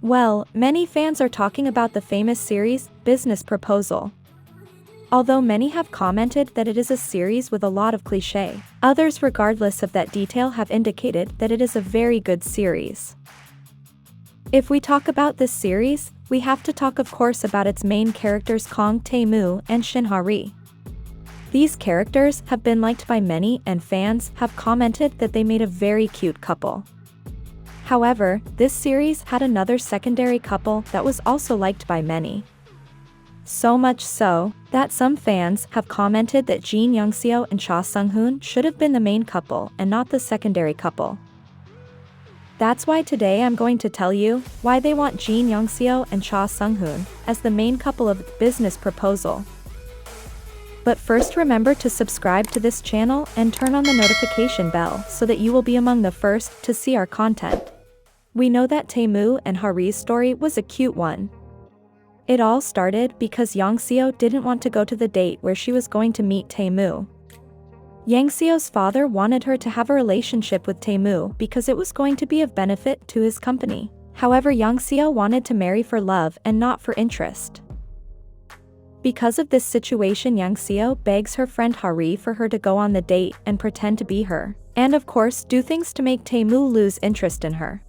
Well, many fans are talking about the famous series, Business Proposal. Although many have commented that it is a series with a lot of cliché, others regardless of that detail have indicated that it is a very good series. If we talk about this series, we have to talk of course about its main characters Kong Tae-moo and Shin Ha-ri. These characters have been liked by many and fans have commented that they made a very cute couple. However, this series had another secondary couple that was also liked by many. So much so, that some fans have commented that Jin Young-seo and Cha Sung-hoon should have been the main couple and not the secondary couple. That's why today I'm going to tell you why they want Jin Young-seo and Cha Sung-hoon as the main couple of Business Proposal. But first remember to subscribe to this channel and turn on the notification bell so that you will be among the first to see our content. We know that Tae-moo and Ha-ri's story was a cute one. It all started because Young-seo didn't want to go to the date where she was going to meet Tae-moo. Young-seo's father wanted her to have a relationship with Tae-moo because it was going to be of benefit to his company. However, Young-seo wanted to marry for love and not for interest. Because of this situation, Young-seo begs her friend Ha-ri for her to go on the date and pretend to be her, and of course do things to make Tae-moo lose interest in her.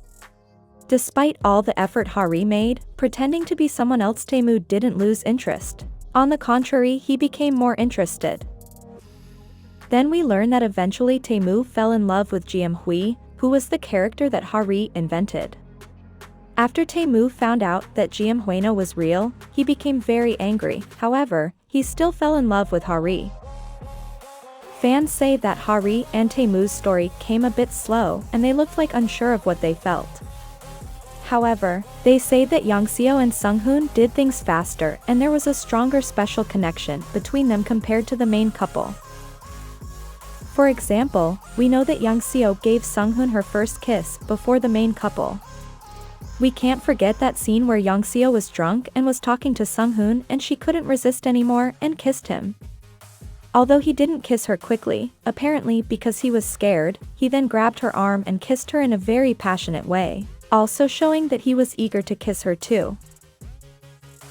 Despite all the effort Ha-ri made, pretending to be someone else, Tae-moo didn't lose interest. On the contrary, he became more interested. Then we learn that eventually Tae-moo fell in love with Ji-hui, who was the character that Ha-ri invented. After Tae-moo found out that Ji-hui was real, he became very angry. However, he still fell in love with Ha-ri. Fans say that Ha-ri and Tae-moo's story came a bit slow and they looked like unsure of what they felt. However, they say that Young-seo and Sung-hoon did things faster and there was a stronger special connection between them compared to the main couple. For example, we know that Young-seo gave Sung-hoon her first kiss before the main couple. We can't forget that scene where Young-seo was drunk and was talking to Sung-hoon and she couldn't resist anymore and kissed him. Although he didn't kiss her quickly, apparently because he was scared, he then grabbed her arm and kissed her in a very passionate way, also showing that he was eager to kiss her too.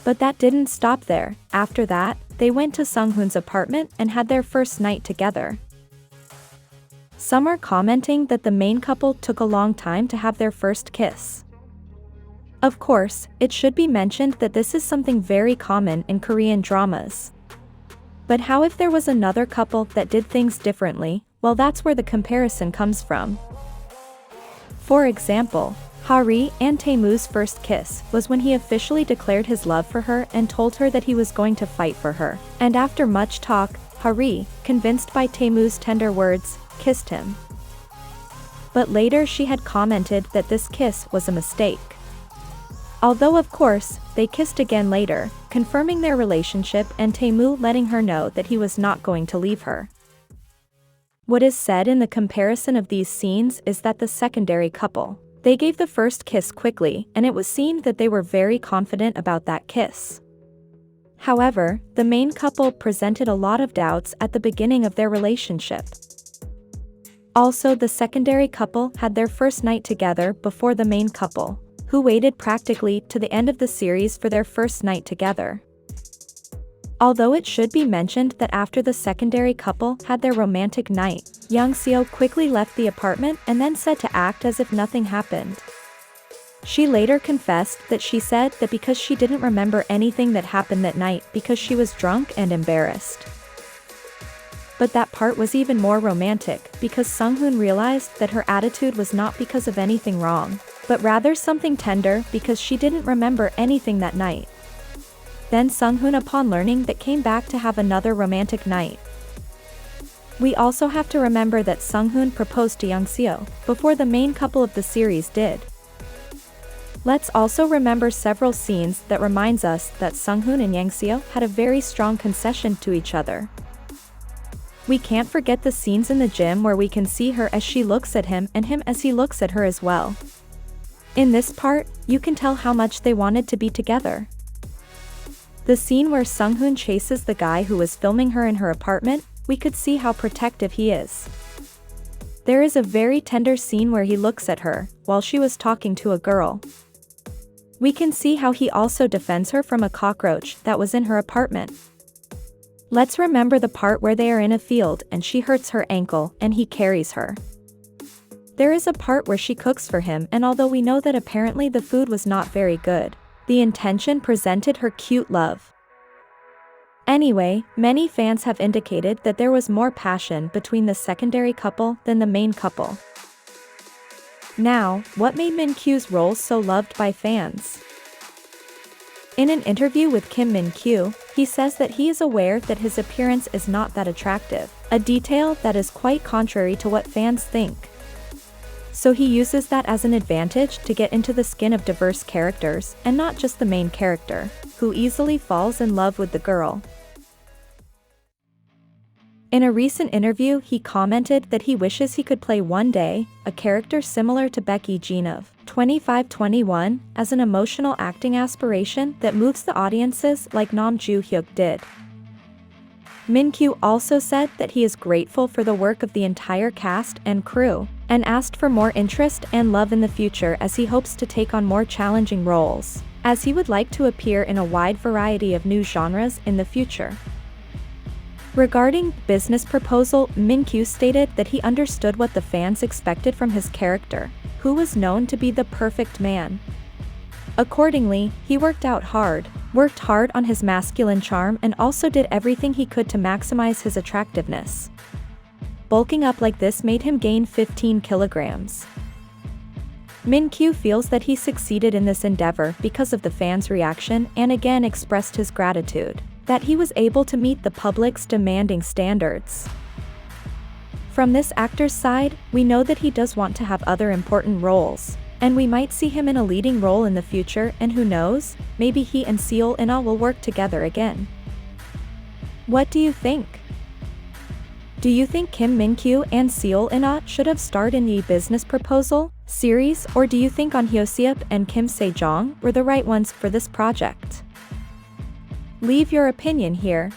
But that didn't stop there. After that, they went to Sung-hoon's apartment and had their first night together. Some are commenting that the main couple took a long time to have their first kiss. Of course, it should be mentioned that this is something very common in Korean dramas. But how if there was another couple that did things differently? Well, that's where the comparison comes from. For example, Ha-ri and Tae-moo's first kiss was when he officially declared his love for her and told her that he was going to fight for her. And after much talk, Ha-ri, convinced by Tae-moo's tender words, kissed him. But later she had commented that this kiss was a mistake. Although of course, they kissed again later, confirming their relationship and Tae-moo letting her know that he was not going to leave her. What is said in the comparison of these scenes is that the secondary couple, they gave the first kiss quickly and it was seen that they were very confident about that kiss. However, the main couple presented a lot of doubts at the beginning of their relationship. Also, the secondary couple had their first night together before the main couple, who waited practically to the end of the series for their first night together. Although it should be mentioned that after the secondary couple had their romantic night, Young-seo quickly left the apartment and then said to act as if nothing happened. She later confessed that she said that because she didn't remember anything that happened that night because she was drunk and embarrassed. But that part was even more romantic because Sung-hoon realized that her attitude was not because of anything wrong, but rather something tender because she didn't remember anything that night. Then Sung-hoon, upon learning that, came back to have another romantic night. We also have to remember that Sung-hoon proposed to Young-seo before the main couple of the series did. Let's also remember several scenes that reminds us that Sung-hoon and Young-seo had a very strong concession to each other. We can't forget the scenes in the gym where we can see her as she looks at him and him as he looks at her as well. In this part, you can tell how much they wanted to be together. The scene where Sung-hoon chases the guy who was filming her in her apartment, we could see how protective he is. There is a very tender scene where he looks at her while she was talking to a girl. We can see how he also defends her from a cockroach that was in her apartment. Let's remember the part where they are in a field and she hurts her ankle and he carries her. There is a part where she cooks for him, and although we know that apparently the food was not very good, the intention presented her cute love. Anyway, many fans have indicated that there was more passion between the secondary couple than the main couple. Now, what made Min-kyu's role so loved by fans? In an interview with Kim Min-kyu, he says that he is aware that his appearance is not that attractive, a detail that is quite contrary to what fans think. So he uses that as an advantage to get into the skin of diverse characters, and not just the main character, who easily falls in love with the girl. In a recent interview, he commented that he wishes he could play one day a character similar to Becky Jean of 2521 as an emotional acting aspiration that moves the audiences like Nam Joo-hyuk did. Min-kyu also said that he is grateful for the work of the entire cast and crew, and asked for more interest and love in the future as he hopes to take on more challenging roles, as he would like to appear in a wide variety of new genres in the future. Regarding business proposal, Min-kyu stated that he understood what the fans expected from his character, who was known to be the perfect man. Accordingly, he worked hard on his masculine charm, and also did everything he could to maximize his attractiveness. Bulking up like this made him gain 15 kilograms. Min-kyu feels that he succeeded in this endeavor because of the fans' reaction, and again expressed his gratitude that he was able to meet the public's demanding standards. From this actor's side, we know that he does want to have other important roles, and we might see him in a leading role in the future, and who knows, maybe he and Seo In-ah will work together again. What do you think? Do you think Kim Min-kyu and Seo In-ah should have starred in the Business Proposal series, or do you think Ahn Hyo-seop and Kim Se-jong were the right ones for this project? Leave your opinion here.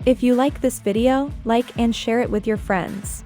If you like this video, like and share it with your friends.